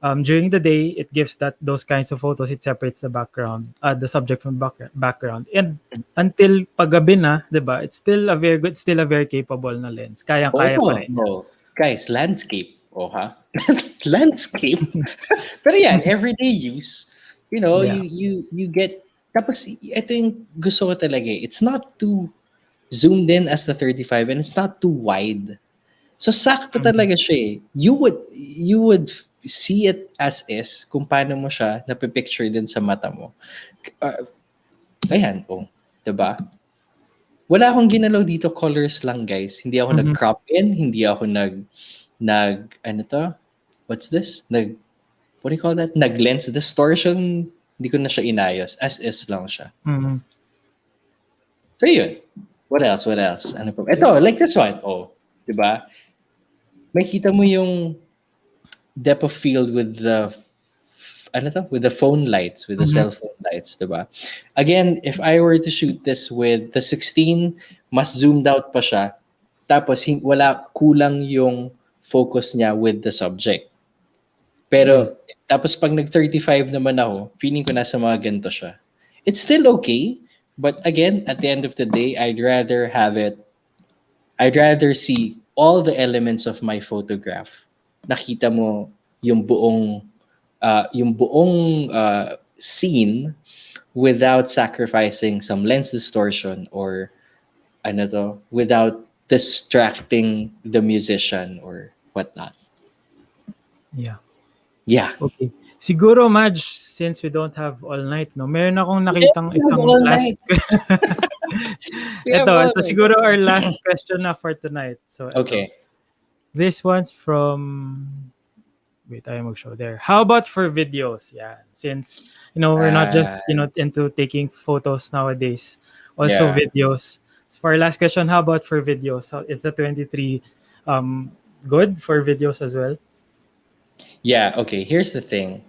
During the day, it gives that those kinds of photos. It separates the background, the subject from background. And until paggabi na, diba? It's still a very good, still a very capable na lens. Kaya-kaya pa rin. No. Guys, landscape. Oh, ha? Landscape. Pero yan, everyday use. You know, Yeah. you get tapos ito yung gusto ko talaga. It's not too zoomed in as the 35 and it's not too wide. So sakto talaga siya eh. You would see it as is kung paano mo siya napipicture din sa mata mo. Ayan, oh. Diba? Wala akong ginalaw dito, colors lang guys. Hindi ako nag-crop in, hindi ako ano to? What's this? What do you call that? Nag-lens distortion. Hindi ko na siya inayos. As is lang siya. Mhm. So yun. What else? Ano pa? Ito, like this one. Oh, diba? Makita mo yung depth of field with the with the phone lights, with the cell phone lights, diba? Again, if I were to shoot this with the 16, mas zoomed out pa siya. Tapos wala kulang yung focus niya with the subject. Pero tapos pag nag-35 naman ako, feeling ko nasa mga ganito siya. It's still okay, but again, at the end of the day, I'd rather see all the elements of my photograph. Nakita mo yung buong scene without sacrificing some lens distortion or without distracting the musician or whatnot. Yeah. Yeah. Okay. Siguro, Madge, since we don't have all night, no, meron akong nakitang We have isang all last... night. We have ito all night. siguro our last question na for tonight. So, Okay. This one's from... Wait, I mag-show there. How about for videos? Yeah. Since, we're not just, into taking photos nowadays. Also Yeah. videos. So for our last question, how about for videos? So is the 23 good for videos as well? Yeah, okay. Here's the thing.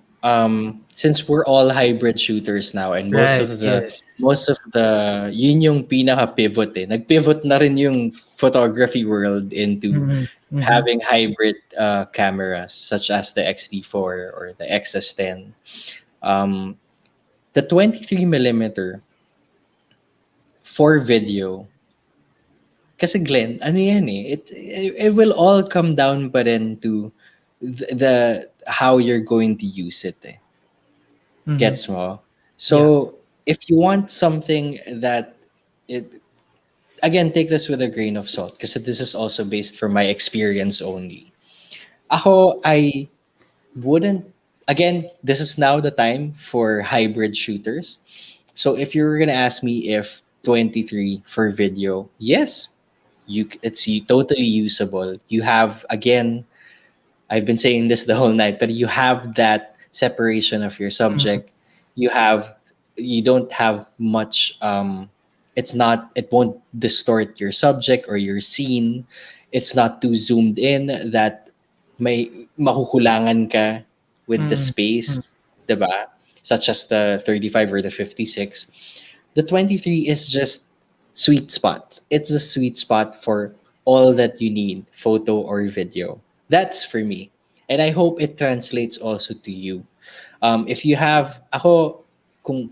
Since we're all hybrid shooters now and most Right, of the yes. yun yung pinaka pivot eh. Nag-pivot na rin yung photography world into having hybrid cameras such as the X-T4 or the XS10. The 23mm for video, kasi Glenn, ano yan eh, it will all come down pa rin to the how you're going to use it eh. Gets mo? So if you want something that again, take this with a grain of salt because this is also based from my experience only. I wouldn't, again, this is now the time for hybrid shooters. So if you're gonna ask me if 23 for video, yes, it's totally usable. You have, again, I've been saying this the whole night, but you have that separation of your subject. You don't have much it won't distort your subject or your scene. It's not too zoomed in that may makukulangan ka with the space, diba? Such as the 35 or the 56. The 23 is just sweet spot. It's a sweet spot for all that you need, photo or video. That's for me. And I hope it translates also to you. If you have, kung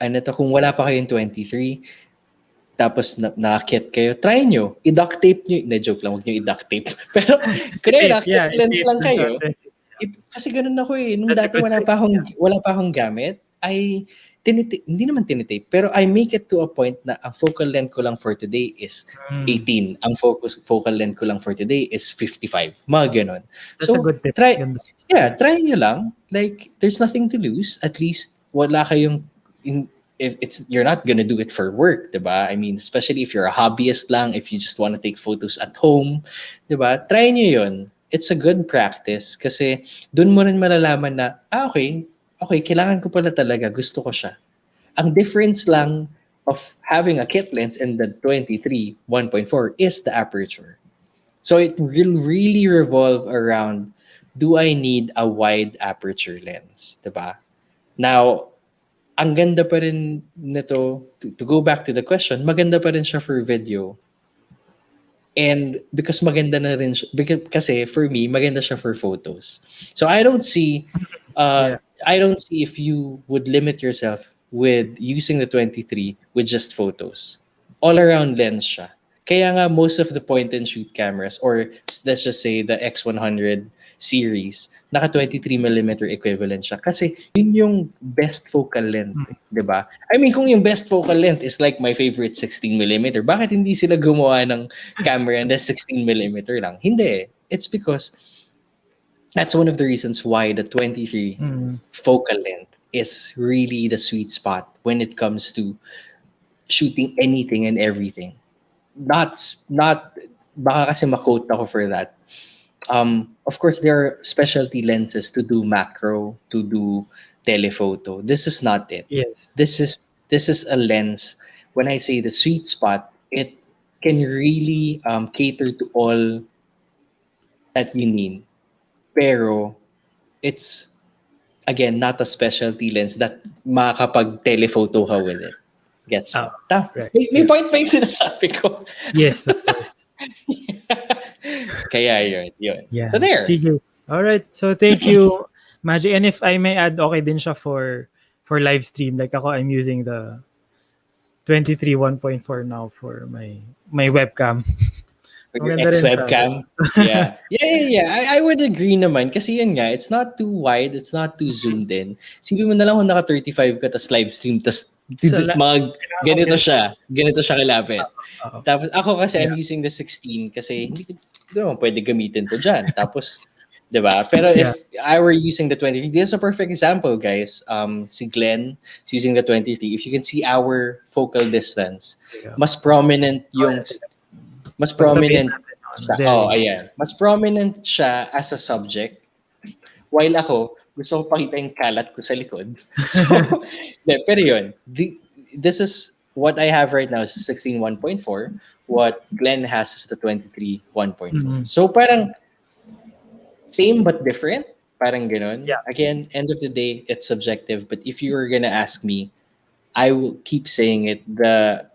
wala pa kayong 23, tapos nakakit kayo, try nyo. I-duct tape nyo. Na joke lang, huwag nyo i-duct tape. Pero, kung nakakit lens lang kayo, kasi ganun ako eh. Nung dati wala pa akong gamit, hindi naman tinitape, pero I make it to a point na ang focal length ko lang for today is 18. Ang focal length ko lang for today is 55. Mga ganun. That's a good tip. Try nyo lang. Like, there's nothing to lose. At least, wala kayong, you're not gonna do it for work, diba? I mean, especially if you're a hobbyist lang, if you just want to take photos at home, diba? Try nyo yun. It's a good practice kasi dun mo rin malalaman na, okay, kailangan ko pala talaga, gusto ko siya. Ang difference lang of having a kit lens and the 23 1.4 is the aperture. So it will really revolve around, do I need a wide aperture lens? Diba? Now, ang ganda pa rin nito, to go back to the question, maganda pa rin siya for video. And because maganda na rin siya, kasi for me, maganda siya for photos. So I don't see if you would limit yourself with using the 23 with just photos. All around lens siya. Kaya nga most of the point and shoot cameras, or let's just say the X100 series, naka 23mm equivalent siya. Kasi yun yung best focal length, di ba? I mean, kung yung best focal length is like my favorite 16mm, bakit hindi sila gumawa ng camera na 16mm lang? Hindi. It's because that's one of the reasons why the 23 focal length is really the sweet spot when it comes to shooting anything and everything. Not baka kasi ma-quote ako for that. Of course, there are specialty lenses to do macro, to do telephoto. This is not it. Yes. This is a lens. When I say the sweet spot, it can really cater to all that you need. Pero it's, again, not a specialty lens that makakapag-telephoto ka with it. Gets me? Right. May point pa yung sinasabi ko. Yes, of course. Kaya yun. Yeah. So there. Sige. All right. So thank you, Magic. And if I may add, okay din siya for live stream. Like ako, I'm using the 23 1.4 now for my webcam. For your ex-webcam. Yeah. I would agree naman. Kasi yun nga, it's not too wide, it's not too zoomed in. Sipin mo na lang kung naka 35 ka, tas live stream, tas ganito siya kalapit. Tapos ako kasi I'm using the 16 kasi hindi ko naman pwede gamitin to dyan. Tapos, diba? Pero if I were using the 23, this is a perfect example, guys. Si Glenn is using the 23. If you can see our focal distance, mas prominent siya. Ayan. Mas prominent siya as a subject. While ako, gusto ko pakita yung kalat ko sa likod. So, pero yun. This is what I have right now is 16 1.4. What Glenn has is the 23 1.4. So parang same but different. Parang ganun. Yeah. Again, end of the day, it's subjective. But if you were gonna ask me, I will keep saying it. The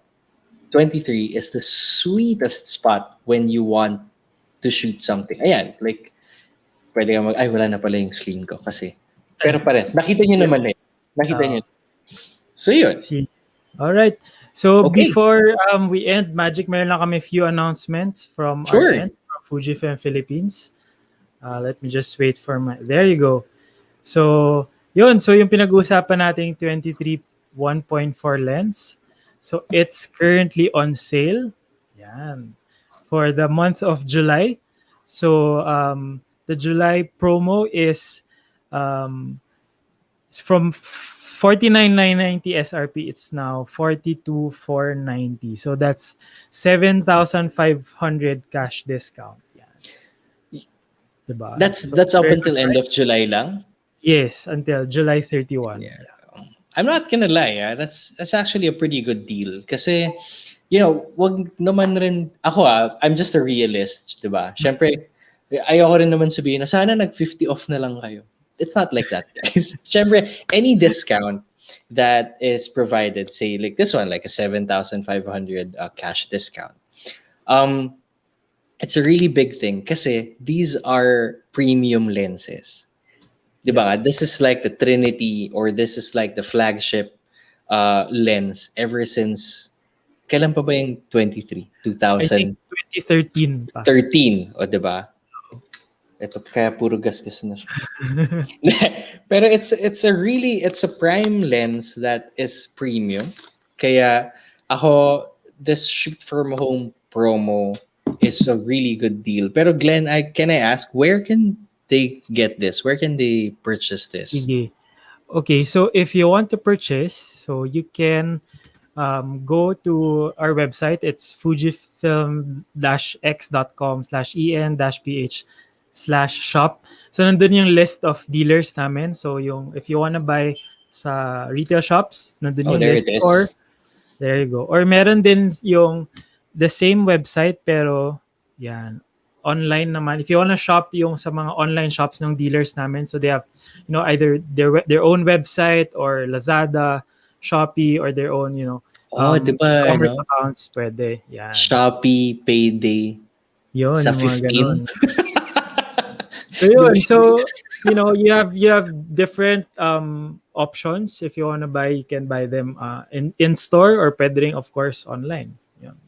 23 is the sweetest spot when you want to shoot something. Ayan, like, pwede ka wala na pala yung screen ko kasi. Pero pares, nakita nyo naman eh. Nakita nyo. So yun. Alright. So before we end, Magic, meron lang kami few announcements from our end, from Fujifilm Philippines. Let me just wait for there you go. So, yun. So yung pinag-uusapan nating 23 1.4 lens. So it's currently on sale. Yan. For the month of July. So the July promo is it's from 49,990 SRP. It's now 42,490. So that's 7,500 cash discount. Yan. Diba? That's up until end of July lang? Yes, until July 31. Yeah. I'm not gonna lie, that's actually a pretty good deal. Kasi, you know, wag naman rin, ako I'm just a realist, diba? Siyempre, ayoko rin naman sabihin na sana nag-50 off na lang kayo. It's not like that, guys. Siyempre, any discount that is provided, say like this one, like a 7,500 cash discount, it's a really big thing kasi these are premium lenses. Diba? This is like the Trinity, or this is like the flagship lens ever since Kailan pa ba yung 23? I think 2013 pa. 2013, o diba? Ito, kaya puro gasgas na siya. Pero it's a prime lens that is premium. Kaya ako, this shoot from home promo is a really good deal. Pero Glenn, can I ask, where can they get this? Where can they purchase this? Sige. Okay, so if you want to purchase, so you can go to our website. It's fujifilm-x.com/en-ph/shop. So nandun yung list of dealers namin. So yung if you wanna buy sa retail shops, nandun yung there list. it is. Or there you go. Or meron din yung the same website pero yan online naman. If you wanna shop yung sa mga online shops ng dealers namin, so they have either their own website or Lazada, Shopee, or their own diba, commerce accounts, pwede. Yan. Shopee, Payday, Yun, sa mga 15. ganun. So yun, so you have different options. If you wanna buy, you can buy them in store or pwede rin, of course, online. Yun.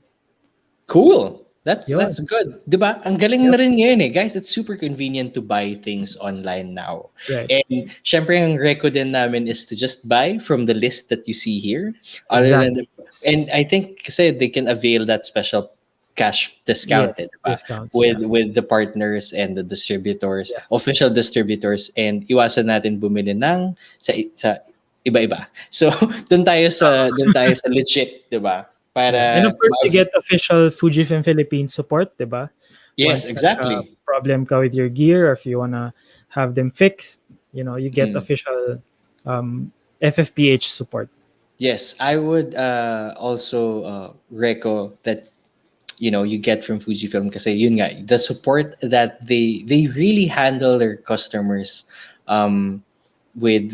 Cool. That's Yun. good. Diba? Ang galing na rin ngayon eh. Guys, it's super convenient to buy things online now. Right. And syempre ang reco din namin is to just buy from the list that you see here. Exactly. And I think kasi they can avail that special cash discount discounts, with the partners and the distributors, official distributors, and iwasan natin bumili ng sa iba-iba. So doon tayo sa legit, 'di ba? Para and of course, you get official Fujifilm Philippines support, diba? Yes, Once exactly. Problem ka with your gear, or if you wanna have them fixed, you get official FFPH support. Yes, I would also reco that you get from Fujifilm kasi yun nga, the support that they really handle their customers with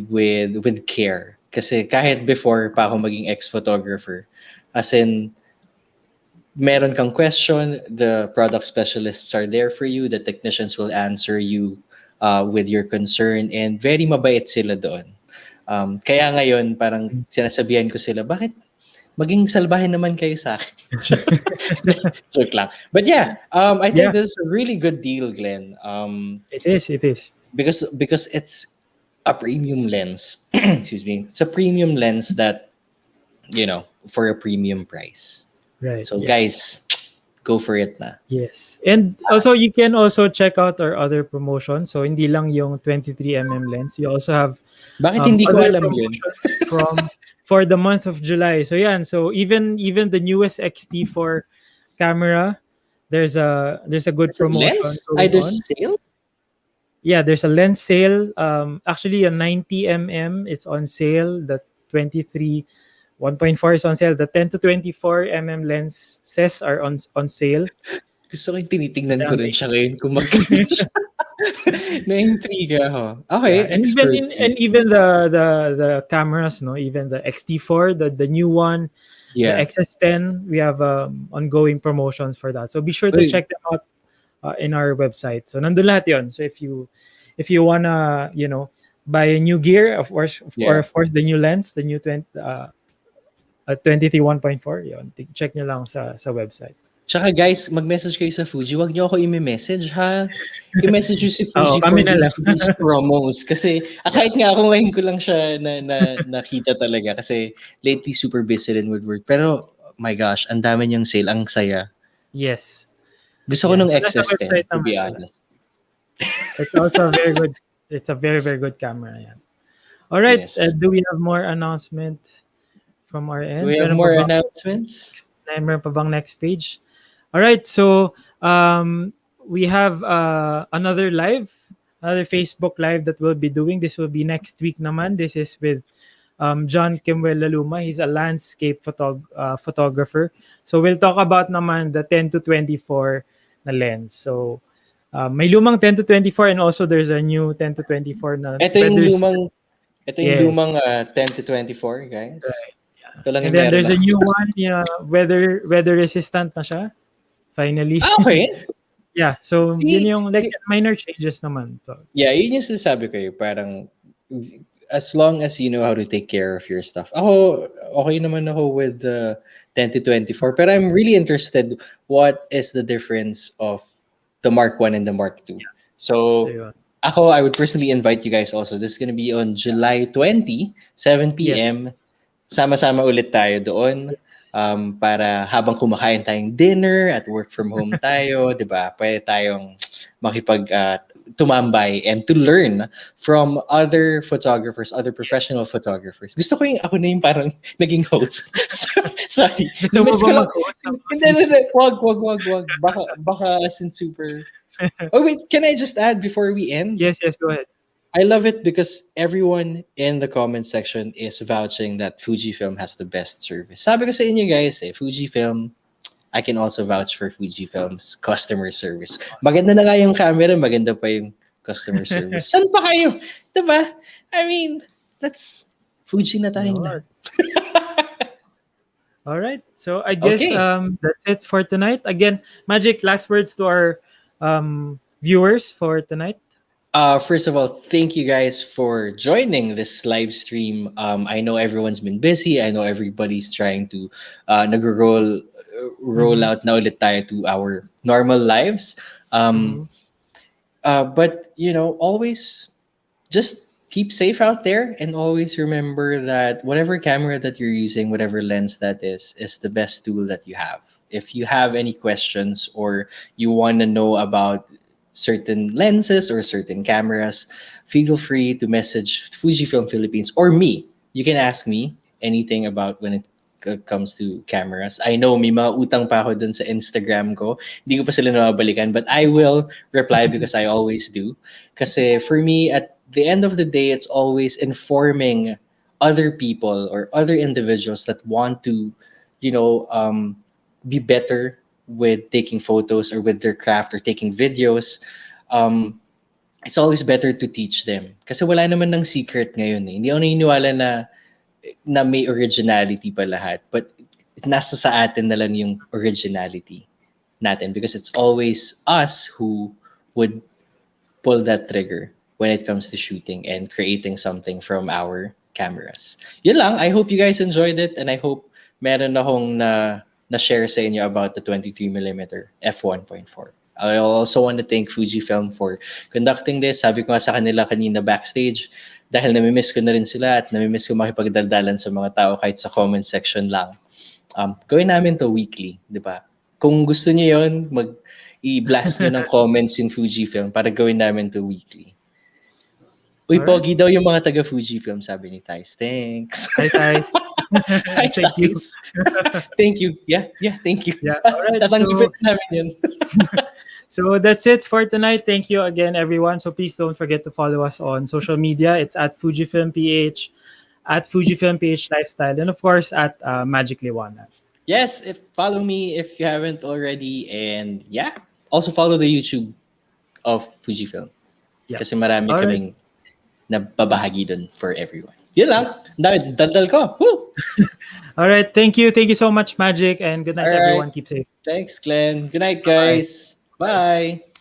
care. Kasi kahit before pa ako maging X-Photographer, as in, meron kang question, the product specialists are there for you, the technicians will answer you with your concern, and very mabait sila doon. Kaya ngayon, parang sinasabihan ko sila, bakit maging salbahin naman kayo sa akin? Joke lang. But yeah, I think this is a really good deal, Glenn. It is. Because it's a premium lens. Excuse me. It's a premium lens that, for a premium price. Right. So guys, go for it na. Yes. And also, you can also check out our other promotions. So hindi lang yung 23mm lens. You also have Bakit hindi ko alam yun? for the month of July. So yan. So even the newest X-T4 camera, there's a good promotion. There's a sale? Yeah, there's a lens sale. Actually, a 90mm, it's on sale. The 23 1.4 is on sale. The 10 to 24mm lenses are on sale. Gusto ko yung tinitingnan ko rin siya ngayon kung magkano siya. Na-intriga ako. Okay. Yeah. And even the cameras, even the X-T4, the new one, the XS10, we have ongoing promotions for that. So be sure to check them out in our website. So nandun lahat yun. So if you wanna buy a new gear, of course the new lens, the new 23 1.4, yun, check nyo lang sa website. Tsaka guys, mag-message kayo sa Fuji. Wag nyo ako i-message, ha? I-message nyo si Fuji for these promos. Kasi kahit nga ako ngayon ko lang siya nakita talaga. Kasi lately super busy din with work. Pero, my gosh, ang dami niyang sale. Ang saya. Yes. Gusto ko nung XS10, to be honest. It's also very good. It's a very, very good camera. Yan. All right. Yes. Do we have more announcement from our end? Do we have more announcements? Meron pa bang next page? All right. So we have another Facebook live that we'll be doing. This will be next week naman. This is with John Kimwell Laluma. He's a landscape photographer. So we'll talk about naman the 10 to 24 na lens. So may lumang 10 to 24 and also there's a new 10 to 24 na. Ito yung lumang 10 to 24, guys. Right. And then there's a new one, weather resistant na siya. Finally. Okay. Yeah, so yun yung minor changes naman. So. Yeah, yun yung sinasabi ko parang as long as you know how to take care of your stuff. Ako, okay naman ako with the 10 to 24. But I'm really interested what is the difference of the Mark 1 and the Mark 2. So, So yun. I would personally invite you guys also. This is gonna be on July 20, 7 Yes. p.m. Sama-sama ulit tayo doon. Yes. Para habang kumakain tayong dinner at work from home tayo, di ba? Pwede tayong tumambay and to learn from other photographers, other professional photographers. Gusto ko yung ako na yung parang naging host. Sorry. Gusto mo Namiss ba ko lang. mag-host sa mga Hindi. Wag. Baka as in super... Oh wait, can I just add before we end? Yes, go ahead. I love it because everyone in the comment section is vouching that Fujifilm has the best service. Sabi ko sa inyo guys, Fujifilm, I can also vouch for Fujifilm's customer service. Maganda na nga yung camera, maganda pa yung customer service. Saan pa kayo? Diba? I mean, that's Fuji na tayo na. All right. So I guess Okay. That's it for tonight. Again, Magic, last words to our viewers for tonight. First of all, thank you guys for joining this live stream. I know everyone's been busy. I know everybody's trying to roll out na ulit tayo to our normal lives. But always just keep safe out there and always remember that whatever camera that you're using, whatever lens that is the best tool that you have. If you have any questions or you want to know about certain lenses or certain cameras, feel free to message Fujifilm Philippines or me. You can ask me anything about when it comes to cameras. I know may mga utang pa ako dun sa Instagram ko. Hindi ko pa sila nababalikan, but I will reply because I always do. Kasi for me, at the end of the day, it's always informing other people or other individuals that want to, be better with taking photos or with their craft or taking videos. It's always better to teach them. Kasi wala naman ng secret ngayon eh. Hindi ako naniniwala na may originality pa lahat. But nasa sa atin na lang yung originality natin because it's always us who would pull that trigger when it comes to shooting and creating something from our cameras. Yun lang. I hope you guys enjoyed it and I hope meron akong na-share sa inyo about the 23mm F1.4. I also want to thank Fujifilm for conducting this. Sabi ko nga sa kanila kanina backstage, dahil namimiss ko na rin sila at namimiss ko makipagdaldalan sa mga tao kahit sa comment section lang. Gawin namin to weekly, di ba? Kung gusto niyo yon, i-blast nyo ng comments yung Fujifilm para gawin namin to weekly. Uy, Alright. pogi daw yung mga taga Fujifilm, sabi ni Thais. Thanks. Hi, Thais. Hi, Thank you. Thais. Thank you. Yeah, thank you. Yeah, alright. Tatanggapin namin yun. So that's it for tonight. Thank you again, everyone. So please don't forget to follow us on social media. It's at Fujifilm PH, at Fujifilm PH Lifestyle, and of course at Magic Liwanag. Yes, follow me if you haven't already. And yeah, also follow the YouTube of Fujifilm. Yeah. Kasi marami Alright. kaming nababahagi dun for everyone. Yun lang. Dami, daldal ko. Woo! All right. Thank you. Thank you so much, Magic. And good night, Alright. everyone. Keep safe. Thanks, Glenn. Good night, guys. Bye.